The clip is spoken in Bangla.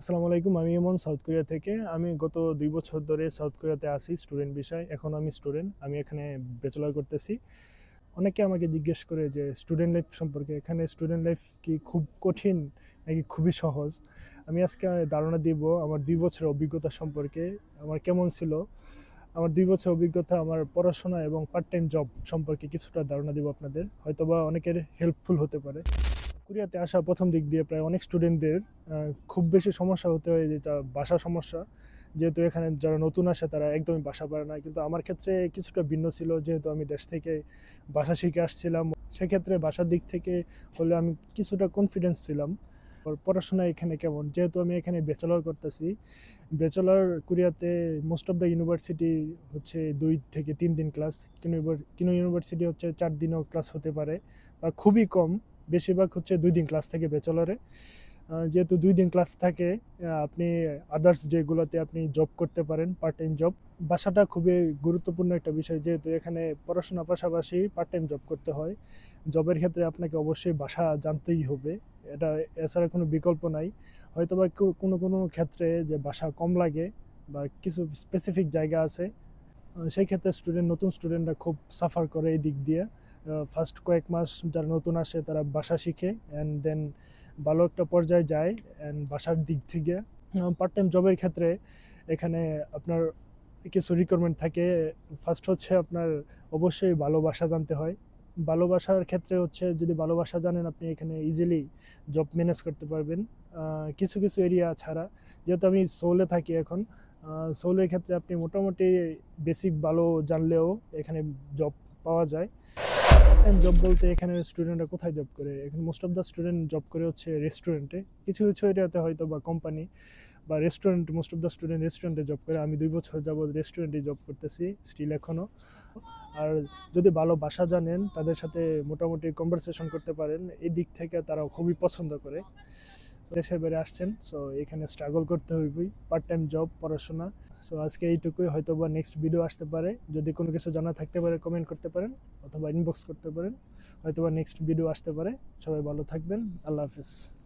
আসসালামু আলাইকুম। আমি ইমন সাউথ কোরিয়া থেকে। আমি গত ২ বছর ধরে সাউথ কোরিয়াতে আছি স্টুডেন্ট ভিসায়। এখন আমি স্টুডেন্ট। আমি এখানে ব্যাচেলর করতেছি। অনেকে আমাকে জিজ্ঞেস করে যে স্টুডেন্ট লাইফ সম্পর্কে। এখানে স্টুডেন্ট লাইফ কি খুব কঠিন নাকি খুবই সহজ? আমি আজকে ধারণা দিব আমার ২ বছরের অভিজ্ঞতা সম্পর্কে। আমার কেমন ছিল? আমার ২ বছর অভিজ্ঞতা আমার পড়াশোনা এবং পার্ট টাইম জব সম্পর্কে কিছুটা ধারণা দিব আপনাদের। হয়তোবা অনেকের হেল্পফুল হতে পারে। কোরিয়াতে আসা প্রথম দিক দিয়ে প্রায় অনেক স্টুডেন্টদের খুব বেশি সমস্যা হতে হয়, যেটা ভাষা সমস্যা। যেহেতু এখানে যারা নতুন আসে তারা একদমই ভাষা পারে না, কিন্তু আমার ক্ষেত্রে কিছুটা ভিন্ন ছিল। যেহেতু আমি দেশ থেকে ভাষা শিখে আসছিলাম, সেক্ষেত্রে ভাষার দিক থেকে হলে আমি কিছুটা কনফিডেন্স ছিলাম। আর পড়াশোনা এখানে কেমন, যেহেতু আমি এখানে ব্যাচেলর করতেছি। ব্যাচেলর কোরিয়াতে মোস্ট অফ দ্য ইউনিভার্সিটি হচ্ছে 2 থেকে 3 দিন ক্লাস। কোনো ইউনিভার্সিটি হচ্ছে 4 দিনও ক্লাস হতে পারে, বা খুবই কম। বেশিরভাগ হচ্ছে 2 দিন ক্লাস থাকে ব্যাচেলরে। যেহেতু 2 দিন ক্লাস থাকে, আপনি আদার্স ডেগুলোতে আপনি জব করতে পারেন, পার্ট টাইম জব। ভাষাটা খুবই গুরুত্বপূর্ণ একটা বিষয়, যেহেতু এখানে পড়াশোনার পাশাপাশি পার্ট টাইম জব করতে হয়। জবের ক্ষেত্রে আপনাকে অবশ্যই ভাষা জানতেই হবে। এটা এছাড়া কোনো বিকল্প নাই। হয়তোবা কোনো কোনো ক্ষেত্রে যে ভাষা কম লাগে বা কিছু স্পেসিফিক জায়গা আছে, সেই ক্ষেত্রে নতুন স্টুডেন্টরা খুব সাফার করে এই দিক দিয়ে। ফার্স্ট কয়েক মাস যারা নতুন আসে তারা ভাষা শিখে, অ্যান্ড দেন ভালো একটা পর্যায়ে যায়। অ্যান্ড ভাষার দিক থেকে পার্ট টাইম জবের ক্ষেত্রে এখানে আপনার কিছু রিকোয়ারমেন্ট থাকে। ফার্স্ট হচ্ছে আপনার অবশ্যই ভালো ভাষা জানতে হয়। ভালোবাসার ক্ষেত্রে হচ্ছে, যদি ভালোবাসা জানেন আপনি এখানে ইজিলি জব ম্যানেজ করতে পারবেন। কিছু কিছু এরিয়া ছাড়া, যেহেতু আমি সোলে থাকি এখন, সোলের ক্ষেত্রে আপনি মোটামুটি বেসিক ভালো জানলেও এখানে জব পাওয়া যায়। পার্ট টাইম জব বলতে এখানে স্টুডেন্টরা কোথায় জব করে? এখানে most of the student job করে হচ্ছে রেস্টুরেন্টে। কিছু কিছু এরিয়াতে হয়তো বা কোম্পানি বা restaurant, most of the student রেস্টুরেন্টে জব করে। আমি 2 বছর যাবৎ রেস্টুরেন্টে জব করতেছি স্টিল এখনও। আর যদি ভালো ভাষা জানেন, তাদের সাথে মোটামুটি কনভারসেশন করতে পারেন, এই দিক থেকে তারা খুবই পছন্দ করে। So, দেশে বেড়ে আসছেন, সো এখানে স্ট্রাগল করতে হইবই। পার্ট টাইম জব, পড়াশোনা। সো আজকে এইটুকুই। হয়তো বা নেক্সট ভিডিও আসতে পারে। যদি কোনো কিছু জানা থাকতে পারে কমেন্ট করতে পারেন, অথবা ইনবক্স করতে পারেন। হয়তো বা নেক্সট ভিডিও আসতে পারে। সবাই ভালো থাকবেন। আল্লাহ হাফিজ।